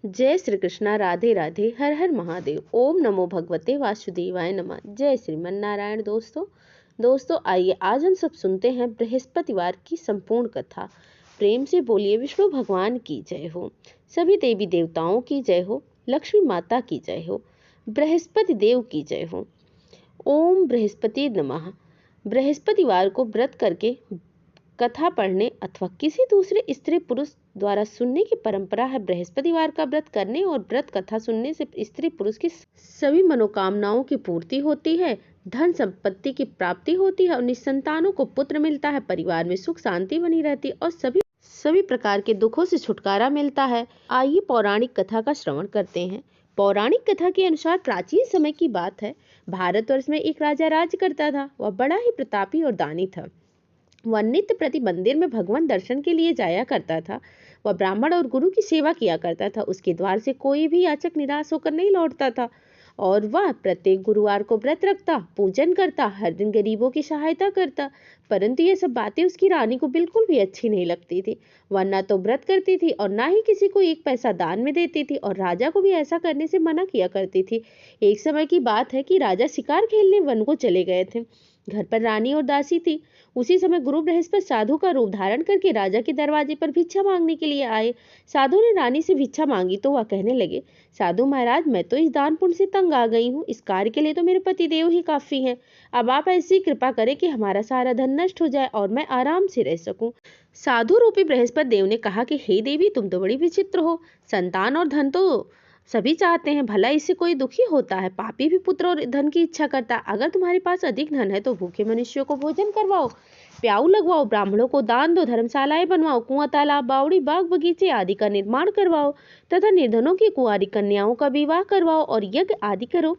जय श्री कृष्णा। राधे राधे। हर हर महादेव। ओम नमो भगवते वासुदेवाय नमः। जय श्रीमन नारायण। दोस्तों आइए आज हम सब सुनते हैं बृहस्पतिवार की संपूर्ण कथा। प्रेम से बोलिए विष्णु भगवान की जय हो, सभी देवी देवताओं की जय हो, लक्ष्मी माता की जय हो, बृहस्पति देव की जय हो। ओम बृहस्पति नमः। बृहस्पतिवार को व्रत करके कथा पढ़ने अथवा किसी दूसरे स्त्री पुरुष द्वारा सुनने की परंपरा है। बृहस्पतिवार का व्रत करने और व्रत कथा सुनने से स्त्री पुरुष की सभी मनोकामनाओं की पूर्ति होती है, धन संपत्ति की प्राप्ति होती है और निसंतानों को पुत्र मिलता है, परिवार में सुख शांति बनी रहती है और सभी प्रकार के दुखों से छुटकारा मिलता है। आइए पौराणिक कथा का श्रवण करते हैं। पौराणिक कथा के अनुसार प्राचीन समय की बात है। भारतवर्ष में एक राजा राज्य करता था। वह बड़ा ही प्रतापी और दानी था। वह नित्य प्रति मंदिर में भगवान दर्शन के लिए जाया करता था। वह ब्राह्मण और गुरु की सेवा किया करता था। उसके द्वार से कोई भी याचक निराश होकर नहीं लौटता था और वह प्रत्येक गुरुवार को व्रत रखता, पूजन करता, हर दिन गरीबों की सहायता करता। परंतु ये सब बातें उसकी रानी को बिल्कुल भी अच्छी नहीं लगती थी। वह न तो व्रत करती थी और ना ही किसी को एक पैसा दान में देती थी और राजा को भी ऐसा करने से मना किया करती थी। एक समय की बात है कि राजा शिकार खेलने वन को चले गए थे। घर पर रानी और दासी थी। उसी समय गुरु बृहस्पति साधु का रूप धारण करके राजा के दरवाजे पर भिक्षा मांगने के लिए आए। साधु ने रानी से भिक्षा मांगी तो वह कहने लगे, साधु महाराज, मैं तो इस दान पुण्य से तंग आ गई हूँ। इस कार्य के लिए तो मेरे पति देव ही काफी हैं। अब आप ऐसी कृपा करें कि हमारा सारा धन नष्ट हो जाए और मैं आराम से रह सकूं। साधु रूपी बृहस्पति देव ने कहा कि हे देवी, तुम तो बड़ी विचित्र हो। संतान और धन तो सभी चाहते हैं, भला इससे कोई दुखी होता है? पापी भी पुत्र और धन की इच्छा करता है। अगर तुम्हारे पास अधिक धन है तो भूखे मनुष्यों को भोजन करवाओ, प्याऊ लगवाओ, ब्राह्मणों को दान दो, धर्मशालाएं बनवाओ, कुआं तालाब बावड़ी बाग बगीचे आदि का निर्माण करवाओ तथा निर्धनों की कुंवारी कन्याओं का विवाह करवाओ और यज्ञ आदि करो।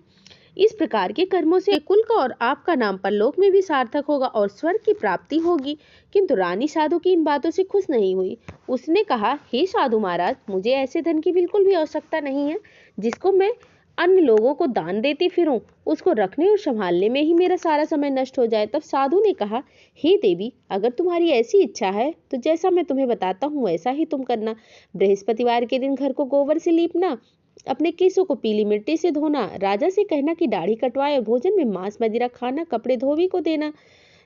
इस प्रकार के कर्मों से कुल का और आपका नाम परलोक में भी सार्थक होगा और स्वर्ग की प्राप्ति होगी। किंतु रानी साधु की इन बातों से खुश नहीं हुई। उसने कहा, हे साधु महाराज, मुझे ऐसे धन की बिल्कुल भी आवश्यकता नहीं है जिसको मैं अन्य लोगों को दान देती फिरूं। उसको रखने और संभालने में ही मेरा सारा समय नष्ट हो जाए। तब साधु ने कहा, हे देवी, अगर तुम्हारी ऐसी इच्छा है तो जैसा मैं तुम्हें बताता हूँ वैसा ही तुम करना। बृहस्पतिवार के दिन घर को गोबर से लीपना, अपने केसों को पीली मिट्टी से धोना, राजा से कहना कि दाढ़ी कटवाए और भोजन में मांस मदिरा खाना, कपड़े धोबी को देना।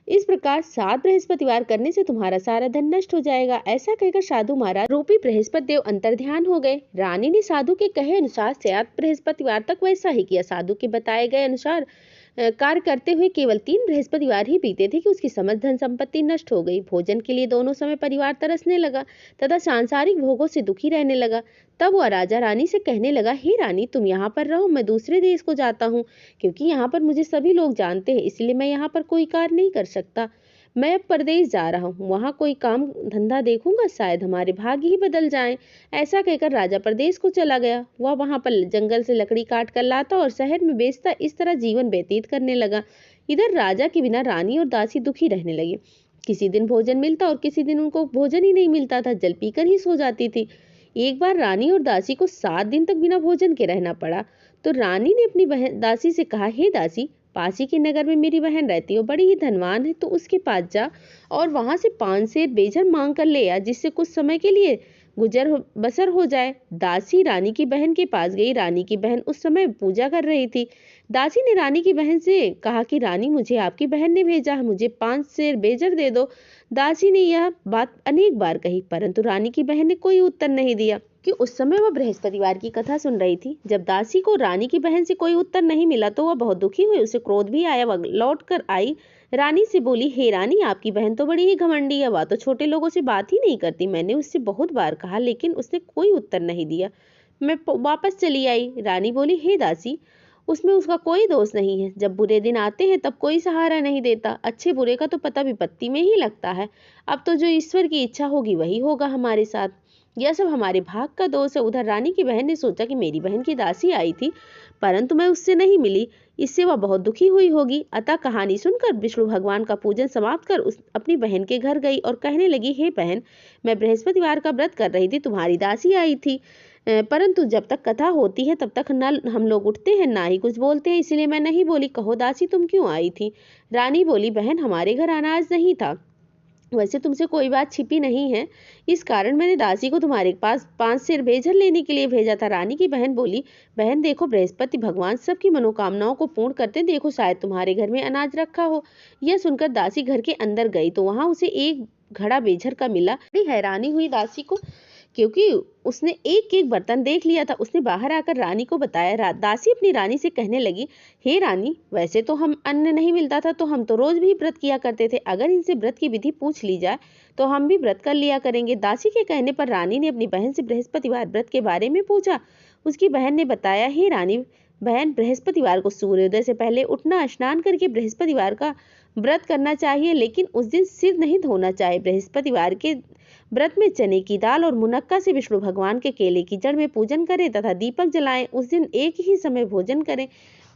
इस प्रकार 7 बृहस्पतिवार करने से तुम्हारा सारा धन नष्ट हो जाएगा। ऐसा कहकर साधु महाराज रूपी बृहस्पति देव अंतर्ध्यान हो गए। रानी ने साधु के कहे अनुसार 7 बृहस्पतिवार तक वैसा ही किया। साधु के बताए गए अनुसार कार्य करते हुए केवल 3 बृहस्पतिवार ही बीते थे कि उसकी समस्त धन संपत्ति नष्ट हो गई। भोजन के लिए दोनों समय परिवार तरसने लगा तथा सांसारिक भोगों से दुखी रहने लगा। तब वह राजा रानी से कहने लगा, हे रानी, तुम यहाँ पर रहो, मैं दूसरे देश को जाता हूँ, क्योंकि यहाँ पर मुझे सभी लोग जानते हैं, इसलिए मैं यहाँ पर कोई कार्य नहीं कर सकता। मैं अब परदेश जा रहा हूँ, वहाँ कोई काम धंधा देखूंगा, शायद हमारे भाग्य ही बदल जाएं। ऐसा कहकर राजा प्रदेश को चला गया। वह वहां पर जंगल से लकड़ी काट कर लाता और शहर में बेचता। इस तरह जीवन व्यतीत करने लगा। इधर राजा के बिना रानी और दासी दुखी रहने लगे। किसी दिन भोजन मिलता और किसी दिन उनको भोजन ही नहीं मिलता था, जल पीकर ही सो जाती थी। एक बार रानी और दासी को 7 दिन तक बिना भोजन के रहना पड़ा। तो रानी ने अपनी बहन दासी से कहा, हे दासी, पास ही के नगर में मेरी बहन रहती है, बड़ी ही धनवान है, तो उसके पास जा और वहां से 5 सेर बेजर मांग कर ले आ, जिससे कुछ समय के लिए बसर हो जाए। दासी रानी की बहन के पास गई। रानी की बहन उस समय पूजा कर रही थी। दासी ने रानी की बहन से कहा कि रानी, मुझे आपकी बहन ने भेजा है, मुझे 5 सेर बेजर दे दो। दासी ने यह बात अनेक बार कही, परंतु रानी की बहन ने कोई उत्तर नहीं दिया कि उस समय वह बृहस्पतिवार की कथा सुन रही थी। जब दासी को रानी की बहन से कोई उत्तर नहीं मिला तो वह बहुत दुखी हुई। उसे क्रोध भी आया। वह लौट कर आई, रानी से बोली, हे रानी, आपकी बहन तो बड़ी ही घमंडी है, वह तो छोटे लोगों से बात ही नहीं करती। मैंने उससे बहुत बार कहा लेकिन उसने कोई उत्तर नहीं दिया। मैं वापस चली आई। रानी बोली, हे दासी, उसमें उसका कोई दोष नहीं है। जब बुरे दिन आते हैं तब कोई सहारा नहीं देता। अच्छे बुरे का तो पता विपत्ति में ही लगता है। अब तो जो ईश्वर की इच्छा होगी वही होगा हमारे साथ। यह सब हमारे भाग का दोष है। उधर रानी की बहन ने सोचा कि मेरी बहन की दासी आई थी, परंतु मैं उससे नहीं मिली, इससे वह बहुत दुखी हुई होगी। अतः कहानी सुनकर विष्णु भगवान का पूजन समाप्त कर अपनी बहन के घर गई और कहने लगी, हे बहन, मैं बृहस्पतिवार का व्रत कर रही थी, तुम्हारी दासी आई थी, परंतु जब तक कथा होती है तब तक न हम लोग उठते हैं ना ही कुछ बोलते हैं, इसलिए मैं नहीं बोली। कहो दासी, तुम क्यों आई थी? रानी बोली, बहन, हमारे घर अनाज नहीं था, वैसे तुमसे कोई बात छिपी नहीं है, इस कारण मैंने दासी को तुम्हारे पास 5 सेर बेजल लेने के लिए भेजा था। रानी की बहन बोली, बहन देखो, बृहस्पति भगवान सबकी मनोकामनाओं को पूर्ण करते, देखो शायद तुम्हारे घर में अनाज रखा हो। यह सुनकर दासी घर के अंदर गई तो वहां उसे एक घड़ा बेझर का मिला। बड़ी हैरानी हुई दासी को, क्योंकि उसने एक एक बर्तन देख लिया था। उसने बाहर आकर रानी को बताया। दासी अपनी रानी से कहने लगी, हे रानी, वैसे तो हम अन्न नहीं मिलता था तो हम तो रोज भी व्रत किया करते थे। अगर इनसे व्रत की विधि पूछ ली जाए तो हम भी व्रत कर लिया करेंगे। दासी के कहने पर रानी ने अपनी बहन से बृहस्पतिवार व्रत के बारे में पूछा। उसकी बहन ने बताया, हे रानी बहन, बृहस्पतिवार को सूर्योदय से पहले उठना, स्नान करके बृहस्पतिवार का व्रत करना चाहिए, लेकिन उस दिन सिर नहीं धोना चाहिए। बृहस्पतिवार के व्रत में चने की दाल और मुनक्का से विष्णु भगवान के केले की जड़ में पूजन करें तथा दीपक जलाएं। उस दिन एक ही समय भोजन करें।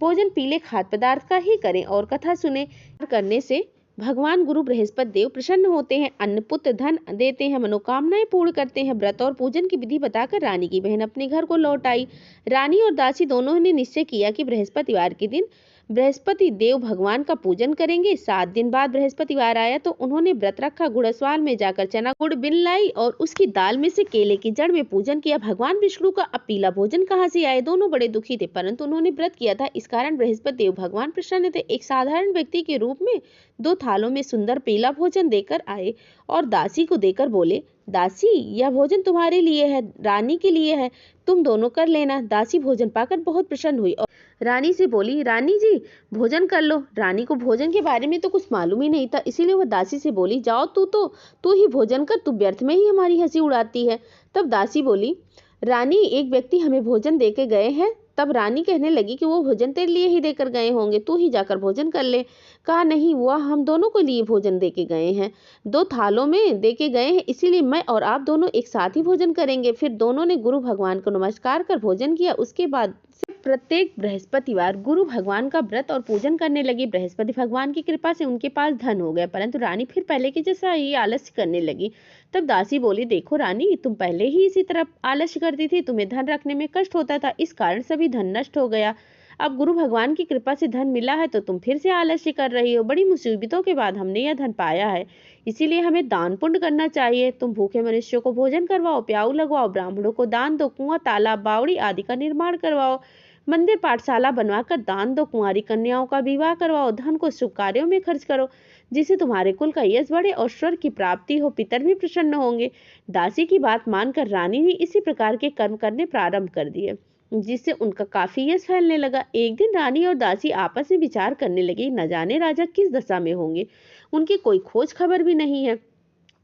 भोजन पीले खाद्य पदार्थ का ही करें और कथा सुने। करने से भगवान गुरु बृहस्पति देव प्रसन्न होते हैं, अन्न पुत्र धन देते हैं, मनोकामनाएं पूर्ण करते हैं। व्रत और पूजन की विधि बताकर रानी की बहन अपने घर को लौट आई। रानी और दासी दोनों ने निश्चय किया कि बृहस्पतिवार के दिन बृहस्पति देव भगवान का पूजन करेंगे। 7 दिन बाद बृहस्पतिवार आया तो उन्होंने व्रत रखा। गुड़स्वाल में जाकर चना गुड़ बिन लाई और उसकी दाल में से केले की जड़ में पूजन किया। भगवान विष्णु का अब पीला भोजन कहाँ से आए? दोनों बड़े दुखी थे, परंतु उन्होंने व्रत किया था, इस कारण बृहस्पति देव भगवान प्रसन्न थे। एक साधारण व्यक्ति के रूप में 2 थालों में सुंदर पीला भोजन देकर आए और दासी को देकर बोले, दासी, यह भोजन तुम्हारे लिए है, रानी के लिए है, तुम दोनों कर लेना। दासी भोजन पाकर बहुत प्रसन्न हुई और रानी से बोली, रानी जी भोजन कर लो। रानी को भोजन के बारे में तो कुछ मालूम ही नहीं था, इसीलिए वह दासी से बोली, जाओ तू ही भोजन कर, तू व्यर्थ में ही हमारी हंसी उड़ाती है। तब दासी बोली, रानी, एक व्यक्ति हमें भोजन देके गए हैं। तब रानी कहने लगी कि वो भोजन तेरे लिए ही देकर गए होंगे, तू ही जाकर भोजन कर ले। कहा, नहीं, वह हम दोनों के लिए भोजन देके गए हैं, 2 थालों में देके गए हैं, इसीलिए मैं और आप दोनों एक साथ ही भोजन करेंगे। फिर दोनों ने गुरु भगवान को नमस्कार कर भोजन किया। उसके बाद से प्रत्येक बृहस्पतिवार गुरु भगवान का व्रत और पूजन करने लगी। बृहस्पति भगवान की कृपा से उनके पास धन हो गया, परंतु रानी फिर पहले के जैसा ही आलस्य करने लगी। तब दासी बोली, देखो रानी, तुम पहले ही इसी तरह आलस्य करती थी, तुम्हें धन रखने में कष्ट होता था, इस कारण सभी धन नष्ट हो गया। अब गुरु भगवान की कृपा से धन मिला है तो तुम फिर से आलस्य कर रही हो। बड़ी मुसीबतों के बाद हमने यह धन पाया है, इसीलिए हमें दान पुण्य करना चाहिए। तुम भूखे मनुष्यों को भोजन करवाओ, प्याऊ लगवाओ, ब्राह्मणों को दान दो, कुआं, तालाब, बावड़ी आदि का निर्माण करवाओ, मंदिर पाठशाला बनवाकर दान दो, कुंवारी कन्याओं का विवाह करवाओ, धन को शुभ कार्यों में खर्च करो, जिससे तुम्हारे कुल का यश बढ़े और स्वर्ग की प्राप्ति हो, पितर भी प्रसन्न होंगे। दासी की बात मानकर रानी ने इसी प्रकार के कर्म करने प्रारंभ कर दिए, जिससे उनका काफी यश फैलने लगा। एक दिन रानी और दासी आपस में विचार करने लगी, न जाने राजा किस दशा में होंगे, उनकी कोई खोज खबर भी नहीं है।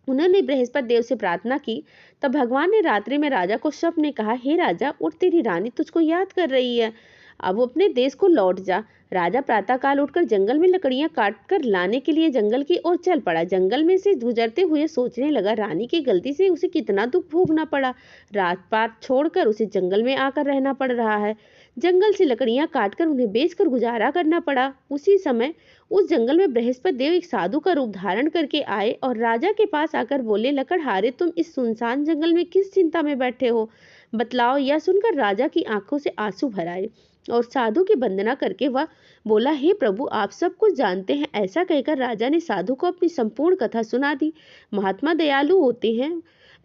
उन्होंने बृहस्पति देव से प्रार्थना की। तब भगवान ने रात्रि में राजा को स्वप्न में कहा, हे राजा, उठ, तेरी रानी तुझको याद कर रही है, अब अपने देश को लौट जा। राजा प्रातःकाल उठकर जंगल में लकड़ियां काटकर लाने के लिए जंगल की ओर चल पड़ा। जंगल में से गुजरते हुए सोचने लगा, रानी की गलती से उसे कितना दुख भोगना पड़ा, रात पात छोड़कर उसे जंगल में आकर रहना पड़ रहा है, जंगल से लकड़ियां काटकर उन्हें बेचकर गुजारा करना पड़ा। उसी समय उस जंगल में बृहस्पति देव एक साधु का रूप धारण करके आए और राजा के पास आकर बोले, लकड़हारे, तुम इस सुनसान जंगल में किस चिंता में बैठे हो, बतलाओ। यह सुनकर राजा की आंखों से आंसू भर आए और साधु की वंदना करके वह बोला, हे प्रभु, आप सब कुछ जानते हैं। ऐसा कहकर राजा ने साधु को अपनी संपूर्ण कथा सुना दी। महात्मा दयालु होते हैं।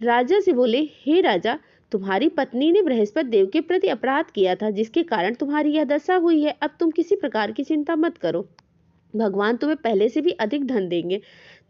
राजा से बोले, हे राजा, तुम्हारी पत्नी ने बृहस्पति देव के प्रति अपराध किया था, जिसके कारण तुम्हारी यह दशा हुई है। अब तुम किसी प्रकार की चिंता मत करो, भगवान तुम्हें पहले से भी अधिक धन देंगे।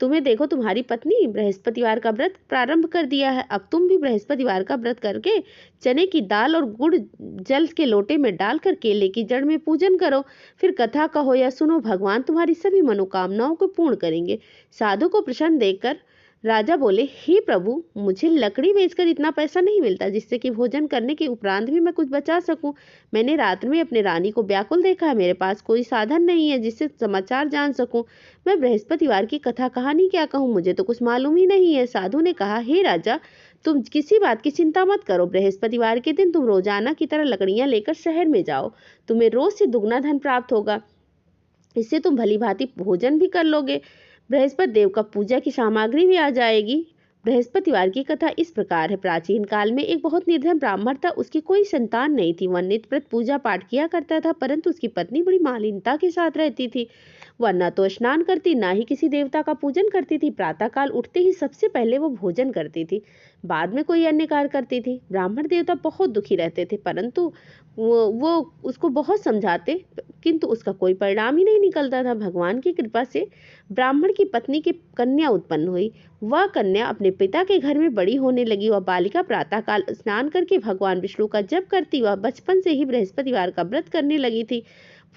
तुम्हें देखो, तुम्हारी पत्नी बृहस्पतिवार का व्रत प्रारंभ कर दिया है, अब तुम भी बृहस्पतिवार का व्रत करके चने की दाल और गुड़ जल के लोटे में डालकर केले की जड़ में पूजन करो, फिर कथा कहो या सुनो, भगवान तुम्हारी सभी मनोकामनाओं को पूर्ण करेंगे। साधु को प्रसन्न देखकर राजा बोले, हे प्रभु, मुझे लकड़ी बेचकर इतना पैसा नहीं मिलता जिससे कि भोजन करने के उपरांत भी मैं कुछ बचा सकूं। मैंने रात में अपने रानी को व्याकुल देखा है, मेरे पास कोई साधन नहीं है जिससे समाचार जान सकूं। मैं बृहस्पतिवार की कथा कहानी क्या कहूँ, मुझे तो कुछ मालूम ही नहीं है। साधु ने कहा, हे राजा, तुम किसी बात की चिंता मत करो। बृहस्पतिवार के दिन तुम रोजाना की तरह लकड़ियां लेकर शहर में जाओ, तुम्हें रोज से दुगना धन प्राप्त होगा, इससे तुम भली भांति भोजन भी कर लोगे, बृहस्पति देव का पूजा की सामग्री भी आ जाएगी। बृहस्पतिवार की कथा इस प्रकार है। प्राचीन काल में एक बहुत निर्धन ब्राह्मण था, उसकी कोई संतान नहीं थी। वह नित्य व्रत पूजा पाठ किया करता था, परंतु उसकी पत्नी बड़ी मालिनता के साथ रहती थी। वह न तो स्नान करती, ना ही किसी देवता का पूजन करती थी। प्रातःकाल उठते ही सबसे पहले वो भोजन करती थी, बाद में कोई अन्य कार्य करती थी। ब्राह्मण देवता बहुत दुखी रहते थे, परंतु वो उसको बहुत समझाते, किंतु उसका कोई परिणाम ही नहीं निकलता था। भगवान की कृपा से ब्राह्मण की पत्नी की कन्या उत्पन्न हुई। वह कन्या अपने पिता के घर में बड़ी होने लगी। वह बालिका प्रातःकाल स्नान करके भगवान विष्णु का जप करती। वह बचपन से ही बृहस्पतिवार का व्रत करने लगी थी।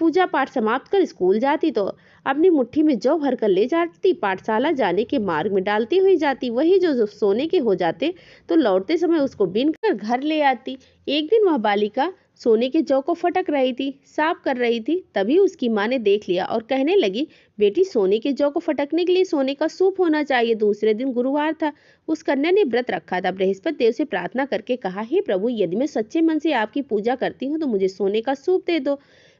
पूजा पाठ समाप्त कर स्कूल जाती तो अपनी मुट्ठी में जौ भर कर ले जाती। पाठशाला जाने के मार्ग में डालती हुई जाती। वही जो सोने के हो जाते तो लौटते समय उसको बीन कर घर ले आती। एक दिन वह बालिका सोने के जौ को फटक रही थी, साफ कर रही थी। तभी उसकी माँ ने देख लिया और कहने लगी, बेटी, सोने के जौ को फटकने के लिए सोने का सूप होना चाहिए। दूसरे दिन गुरुवार था। उस कन्या ने व्रत रखा था। बृहस्पति देव से प्रार्थना करके कहा, हे प्रभु, यदि मैं सच्चे मन से आपकी पूजा करती हूँ तो मुझे सोने का सूप दे दो।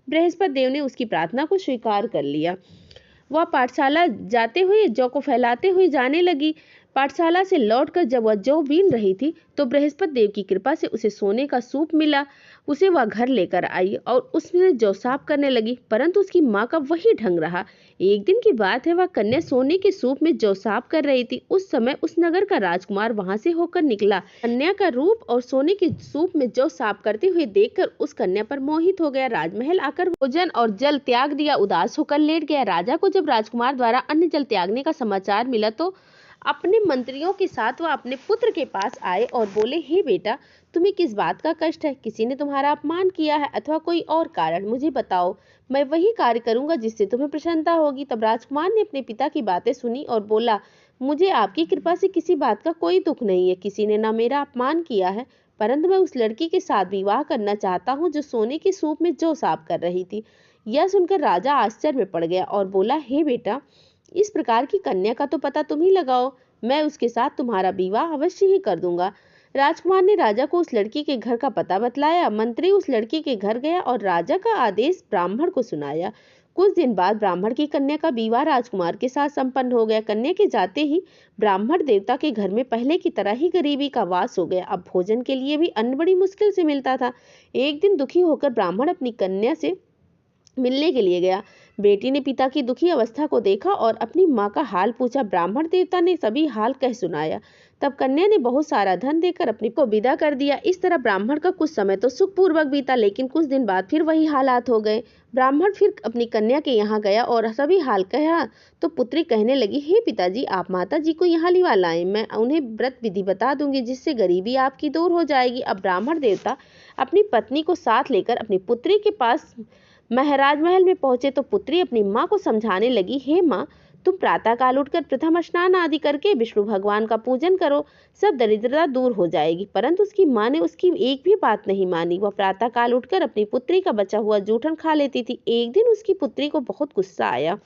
बृहस्पति देव ने उसकी प्रार्थना को स्वीकार कर लिया। वह पाठशाला जाते हुए जौ को फैलाते हुए जाने लगी। पाठशाला से लौटकर जब वह जौ बीन रही थी तो बृहस्पति देव की कृपा से उसे सोने का सूप मिला। उसे वह घर लेकर आई और उसने जौ साफ करने लगी, परंतु उसकी माँ का वही ढंग रहा। एक दिन की बात है, वह कन्या सोने के सूप में जौ साफ कर रही थी। उस समय उस नगर का राजकुमार वहां से होकर निकला। कन्या का रूप और सोने के सूप में जौ साफ करते हुए देखकर उस कन्या पर मोहित हो गया। राजमहल आकर भोजन और जल त्याग दिया, उदास होकर लेट गया। राजा को जब राजकुमार द्वारा अन्न जल त्यागने का समाचार मिला तो अपने मंत्रियों के साथ वह अपने पुत्र के पास आए और बोले, हे बेटा, तुम्हें किस बात का कष्ट है? किसी ने तुम्हारा अपमान किया है अथवा कोई और कारण? मुझे बताओ, मैं वही कार्य करूंगा जिससे तुम्हें प्रसन्नता होगी। तब राजकुमार ने अपने पिता की बातें सुनी और बोला, मुझे आपकी कृपा से किसी बात का कोई दुख नहीं है। किसी ने न मेरा अपमान किया है, परंतु मैं उस लड़की के साथ विवाह करना चाहता हूँ जो सोने के सूप में जौ साफ कर रही थी। यह सुनकर राजा आश्चर्य में पड़ गया और बोला, हे बेटा, इस प्रकार की कन्या का तो पता तुम ही लगाओ। मैं उसके साथ तुम्हारा विवाह अवश्य ही कर दूंगा। राजकुमार ने राजा को उस लड़की के घर का पता बतलाया। मंत्री उस लड़की के घर गया और राजा का आदेश ब्राह्मण को सुनाया। कुछ दिन बाद ब्राह्मण की कन्या का विवाह राजकुमार के साथ संपन्न हो गया। कन्या के जाते ही ब्राह्मण देवता के घर में पहले की तरह ही गरीबी का वास हो गया। अब भोजन के लिए भी अन्न बड़ी मुश्किल से मिलता था। एक दिन दुखी होकर ब्राह्मण अपनी कन्या से मिलने के लिए गया। बेटी ने पिता की दुखी अवस्था को देखा और अपनी माँ का हाल पूछा। ब्राह्मण देवता ने सभी हाल कह सुनाया। तब कन्या ने बहुत सारा धन देकर अपनी को विदा कर दिया। इस तरह ब्राह्मण का कुछ समय तो सुखपूर्वक बीता, लेकिन कुछ दिन बाद फिर वही हालात हो गए। ब्राह्मण फिर अपनी कन्या के यहाँ गया और सभी हाल कहा तो पुत्री कहने लगी, हे पिताजी, आप माता जी को यहाँ लिवा लाएं। मैं उन्हें व्रत विधि बता दूंगी, जिससे गरीबी आपकी दूर हो जाएगी। अब ब्राह्मण देवता अपनी पत्नी को साथ लेकर अपनी पुत्री के पास महाराज महल में पहुंचे तो पुत्री अपनी माँ को समझाने लगी, हे माँ, तुम प्रातःकाल उठकर प्रथम स्नान आदि करके विष्णु भगवान का पूजन करो, सब दरिद्रता दूर हो जाएगी। परंतु उसकी माँ ने उसकी एक भी बात नहीं मानी। वह प्रातःकाल उठकर अपनी पुत्री का बचा हुआ जूठन खा लेती थी। एक दिन उसकी पुत्री को बहुत गुस्सा आया।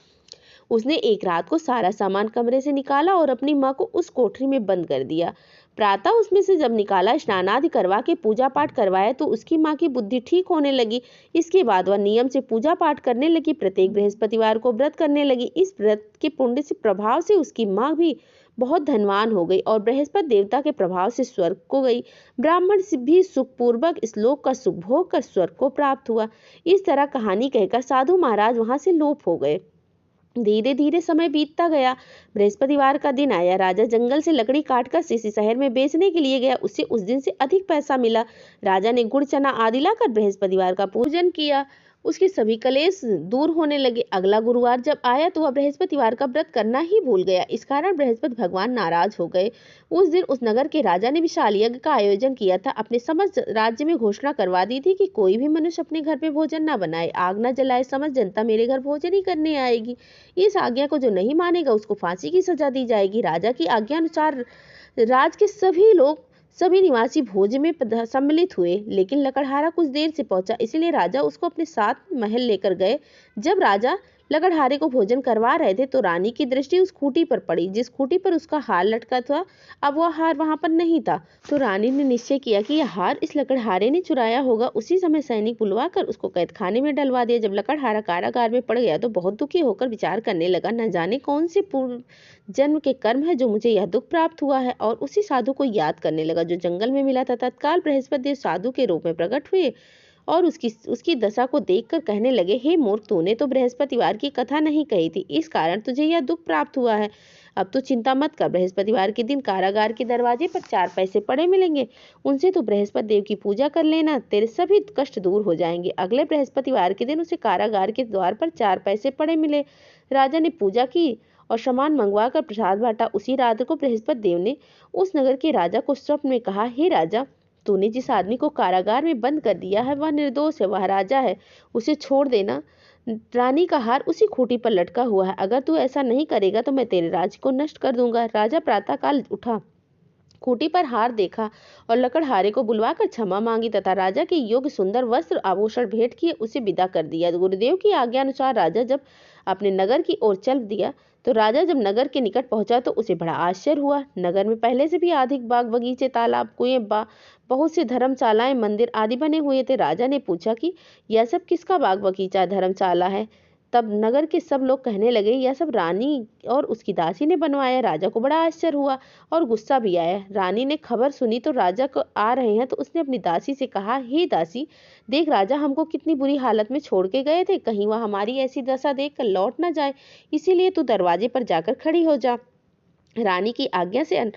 उसने एक रात को सारा सामान कमरे से निकाला और अपनी माँ को उस कोठरी में बंद कर दिया। प्रातः उसमें से जब निकाला, स्नान आदि करवा के पूजा पाठ करवाया तो उसकी माँ की बुद्धि ठीक होने लगी। इसके बाद वह नियम से पूजा पाठ करने लगी। प्रत्येक बृहस्पतिवार को व्रत करने लगी। इस व्रत के पुण्य से प्रभाव से उसकी माँ भी बहुत धनवान हो गई और बृहस्पति देवता के प्रभाव से स्वर्ग को गई। ब्राह्मण से भी सुखपूर्वक इस लोक का सुख भोग कर स्वर्ग को प्राप्त हुआ। इस तरह कहानी कहकर साधु महाराज वहां से लोप हो गए। धीरे धीरे समय बीतता गया। बृहस्पतिवार का दिन आया। राजा जंगल से लकड़ी काटकर किसी शहर में बेचने के लिए गया। उसे उस दिन से अधिक पैसा मिला। राजा ने गुड़ चना आदि लाकर बृहस्पतिवार का पूजन किया। उसके सभी कलेश दूर होने लगे। अगला गुरुवार जब आया तो वह बृहस्पतिवार का व्रत करना ही भूल गया। इस कारण बृहस्पति भगवान नाराज हो गए। उस दिन उस नगर के राजा ने विशाल यज्ञ का आयोजन किया था। अपने समस्त राज्य में घोषणा करवा दी थी कि कोई भी मनुष्य अपने घर पे भोजन न बनाए, आग न जलाए। समस्त जनता मेरे घर भोजन ही करने आएगी। इस आज्ञा को जो नहीं मानेगा उसको फांसी की सजा दी जाएगी। राजा की आज्ञा अनुसार राज के सभी निवासी भोज में सम्मिलित हुए, लेकिन लकड़हारा कुछ देर से पहुंचा, इसलिए राजा उसको अपने साथ महल लेकर गए। जब राजा लकड़हारे को भोजन करवा रहे थे तो रानी की दृष्टि उस खूंटी पर पड़ी जिस खूंटी पर उसका हार लटका था। अब वह हार वहां पर नहीं था, तो रानी ने निश्चय किया कि यह हार इस लकड़हारे ने चुराया होगा। उसी समय सैनिक बुलवाकर उसको कैद खाने में डलवा दिया। जब लकड़हारा कारागार में पड़ गया तो बहुत दुखी होकर विचार करने लगा, न जाने कौन से पूर्व जन्म के कर्म है जो मुझे यह दुख प्राप्त हुआ है। और उसी साधु को याद करने लगा जो जंगल में मिला था। तत्काल बृहस्पति देव साधु के रूप में प्रकट हुए और उसकी दशा को देखकर कहने लगे, हे मूर्ख, तूने तो बृहस्पतिवार की कथा नहीं कही थी, इस कारण तुझे यह दुख प्राप्त हुआ है। अब तो चिंता मत कर, बृहस्पतिवार के दिन कारागार के दरवाजे पर 4 पैसे पड़े मिलेंगे, उनसे तो बृहस्पति देव की पूजा कर लेना, तेरे सभी कष्ट दूर हो जाएंगे। अगले बृहस्पतिवार के दिन उसे कारागार के द्वार पर 4 पैसे पड़े मिले। राजा ने पूजा की और सामान मंगवाकर प्रसाद बांटा। उसी रात को बृहस्पति देव ने उस नगर के राजा को स्वप्न में कहा, हे राजा, तूने जिस आदमी को कारागार में बंद कर दिया है वह निर्दोष है, वह राजा है, उसे छोड़ देना। रानी का हार उसी खूंटी पर लटका हुआ है, अगर तू ऐसा नहीं करेगा तो मैं तेरे राज्य को नष्ट कर दूंगा। राजा प्रातःकाल उठा, खूंटी पर हार देखा और लकड़हारे को बुलवाकर क्षमा मांगी तथा राजा के योग्य सुंदर वस्त्र आभूषण भेंट किए उसे विदा कर दिया। गुरुदेव की आज्ञा अनुसार राजा जब अपने नगर की ओर चल दिया तो राजा जब नगर के निकट पहुंचा तो उसे बड़ा आश्चर्य हुआ। नगर में पहले से भी अधिक बाग बगीचे, तालाब, कुएं, बहुत सी धर्मशालाएं, मंदिर आदि बने हुए थे। राजा ने पूछा कि यह सब किसका बाग बगीचा, धर्मशाला है? तब नगर के सब लोग कहने लगे, यह सब रानी और उसकी दासी ने बनवाया। राजा को बड़ा आश्चर्य हुआ और गुस्सा भी आया। रानी ने खबर सुनी तो राजा को आ रहे हैं तो उसने अपनी दासी से कहा, हे दासी, देख राजा हमको कितनी बुरी हालत में छोड़ के गए थे, कहीं वह हमारी ऐसी दशा देखकर लौट न जाए, इसीलिए तू दरवाजे पर जाकर खड़ी हो जा। रानी की आज्ञा से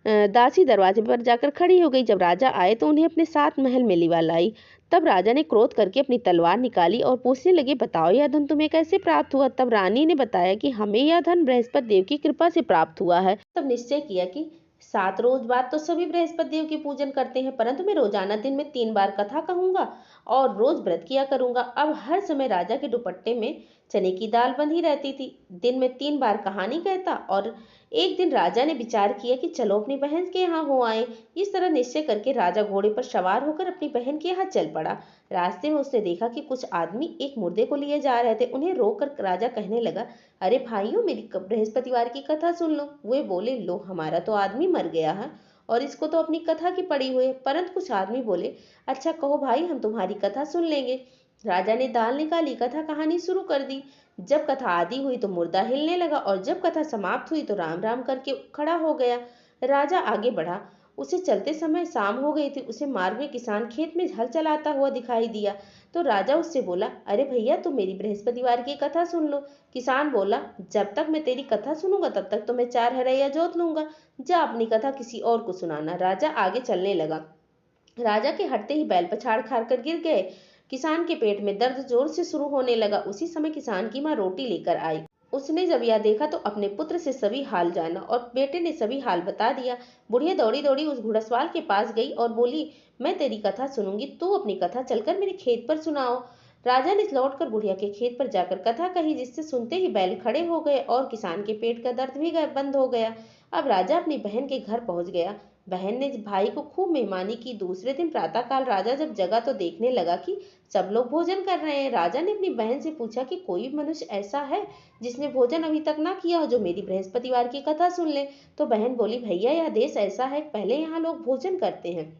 दासी दरवाजे पर जाकर खड़ी हो गई। जब राजा आए तो उन्हें अपने साथ महल में लिवा लाई। तब राजा ने क्रोध करके अपनी तलवार निकाली और पूछने लगे, बताओ यह धन तुम्हें कैसे प्राप्त हुआ? तब रानी ने बताया कि हमें यह धन बृहस्पति देव की कृपा से प्राप्त हुआ है। तब निश्चय किया कि 7 रोज बाद तो सभी बृहस्पति देव की पूजन करते हैं, परंतु मैं रोजाना दिन में 3 बार कथा कहूंगा और रोज व्रत किया करूंगा। अब हर समय राजा के दुपट्टे में चने की दाल बंधी रहती थी, दिन में 3 बार कहानी कहता। और एक दिन राजा ने विचार किया कि चलो अपनी बहन के यहाँ हो आए। इस तरह निश्चय करके राजा घोड़े पर सवार होकर अपनी बहन के यहाँ चल पड़ा। रास्ते में उसने देखा कि कुछ आदमी एक मुर्दे को लिए जा रहे थे। उन्हें रोककर राजा कहने लगा, अरे भाइयों, मेरी बृहस्पतिवार की कथा सुन लो। वे बोले, लो, हमारा तो आदमी मर गया है और इसको तो अपनी कथा की पड़ी हुई है। परंतु कुछ आदमी बोले, अच्छा कहो भाई, हम तुम्हारी कथा सुन लेंगे। राजा ने दाल निकाली, कथा कहानी शुरू कर दी। जब कथा आदि हुई तो मुर्दा हिलने लगा और जब कथा समाप्त हुई तो राम राम करके खड़ा हो गया। राजा आगे बढ़ा। उसे चलते समय शाम हो गई थी। उसे मार्ग में किसान खेत में हल चलाता हुआ दिखाई दिया तो राजा उससे बोला, अरे भैया, तुम मेरी बृहस्पतिवार की कथा सुन लो। किसान बोला, जब तक मैं तेरी कथा सुनूंगा तब तक तो मैं 4 हरैया जोत लूंगा, जा अपनी कथा किसी और को सुनाना। राजा आगे चलने लगा। राजा के हटते ही बैल पछाड़ खार कर गिर गए। किसान के पेट में दर्द जोर से शुरू होने लगा। उसी समय किसान की माँ रोटी लेकर आई। उसने जब यह देखा तो अपने पुत्र से सभी हाल जाना और बेटे ने सभी हाल बता दिया। बुढ़िया दौड़ी दौड़ी उस घुड़सवाल के पास गई और बोली, मैं तेरी कथा सुनूंगी, तू अपनी कथा चलकर मेरे खेत पर सुनाओ। राजा ने लौटकर बुढ़िया के खेत पर जाकर कथा कही, जिससे सुनते ही बैल खड़े हो गए और किसान के पेट का दर्द भी बंद हो गया। अब राजा अपनी बहन के घर पहुंच गया। बहन ने भाई को खूब मेहमानी की। दूसरे दिन प्रातःकाल राजा जब जगा तो देखने लगा कि सब लोग भोजन कर रहे हैं। राजा ने अपनी बहन से पूछा कि कोई मनुष्य ऐसा है जिसने भोजन अभी तक ना किया हो, जो मेरी बृहस्पतिवार की कथा सुन ले। तो बहन बोली, भैया, यह देश ऐसा है, पहले यहाँ लोग भोजन करते हैं,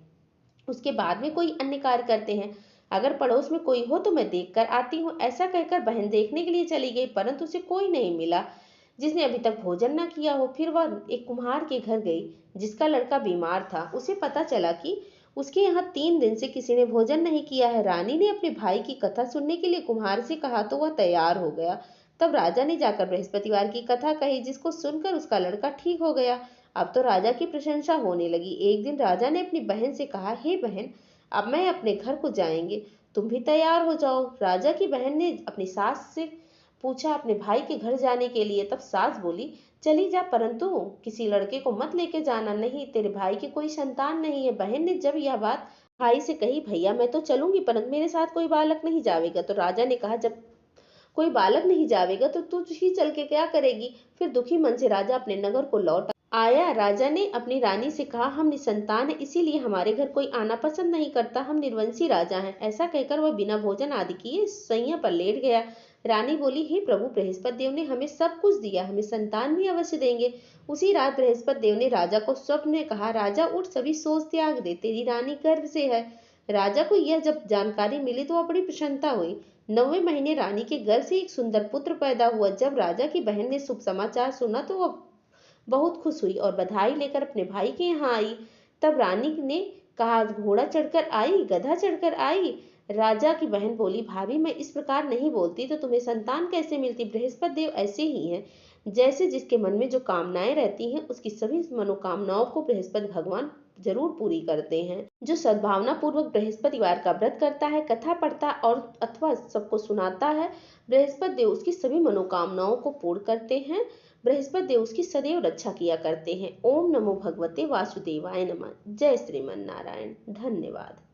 उसके बाद में कोई अन्य कार्य करते हैं। अगर पड़ोस में कोई हो तो मैं देख कर आती हूँ। ऐसा कहकर बहन देखने के लिए चली गई, परंतु उसे कोई नहीं मिला जिसने अभी तक भोजन न किया हो। फिर वह एक कुम्हार के घर गई जिसका लड़का बीमार था। उसे पता चला कि उसके यहाँ 3 दिन से किसी ने भोजन नहीं किया है। रानी ने अपने भाई की कथा सुनने के लिए कुम्हार से कहा तो वह तैयार हो गया। तब राजा ने जाकर बृहस्पतिवार की कथा कही, जिसको सुनकर उसका लड़का ठीक हो गया। अब तो राजा की प्रशंसा होने लगी। एक दिन राजा ने अपनी बहन से कहा, हे बहन, अब मैं अपने घर को जाएंगे, तुम भी तैयार हो जाओ। राजा की बहन ने अपनी सास से पूछा अपने भाई के घर जाने के लिए। तब सास बोली, चली जा, परंतु किसी लड़के को मत लेके जाना, नहीं, तेरे भाई की कोई संतान नहीं है। बहन ने जब यह बात भाई से कही, भैया मैं तो चलूंगी, परंतु मेरे साथ कोई बालक नहीं जावेगा। तो राजा ने कहा, जब कोई बालक नहीं जावेगा तो तू ही चल के क्या करेगी? फिर दुखी मन से राजा अपने नगर को लौट आया। राजा ने अपनी रानी से कहा, हम निसंतान है, इसीलिए हमारे घर कोई आना पसंद नहीं करता, हम निर्वंशी राजा हैं। ऐसा कहकर वह बिना भोजन आदि किए सैया पर लेट गया। रानी बोली, हे प्रभु, बृहस्पति देव ने हमें सब कुछ दिया, हमें संतान भी अवश्य देंगे। उसी रात बृहस्पति देव ने राजा को स्वप्न में कहा, राजा उठ, सभी सोच त्याग दे, तेरी रानी गर्भ से है। राजा को यह जब जानकारी मिली तो वह बड़ी प्रसन्नता हुई। 9वें महीने रानी के गर्भ से एक सुंदर पुत्र पैदा हुआ। जब राजा की बहन ने शुभ समाचार सुना तो वह बहुत खुश हुई और बधाई लेकर अपने भाई के यहाँ आई। तब रानी ने कहा घोड़ा चढ़कर आई, गधा चढ़कर आई। राजा की बहन बोली, भाभी मैं इस प्रकार नहीं बोलती तो तुम्हें संतान कैसे मिलती। बृहस्पति देव ऐसे ही हैं, जैसे जिसके मन में जो कामनाएं रहती हैं उसकी सभी मनोकामनाओं को बृहस्पति भगवान जरूर पूरी करते हैं। जो सद्भावना पूर्वक बृहस्पतिवार का व्रत करता है, कथा पढ़ता और अथवा सबको सुनाता है, बृहस्पति देव उसकी सभी मनोकामनाओं को पूर्ण करते हैं। बृहस्पति देव उसकी सदैव रक्षा किया करते हैं। ओम नमो भगवते वासुदेवाय नमः। जय श्रीमन नारायण। धन्यवाद।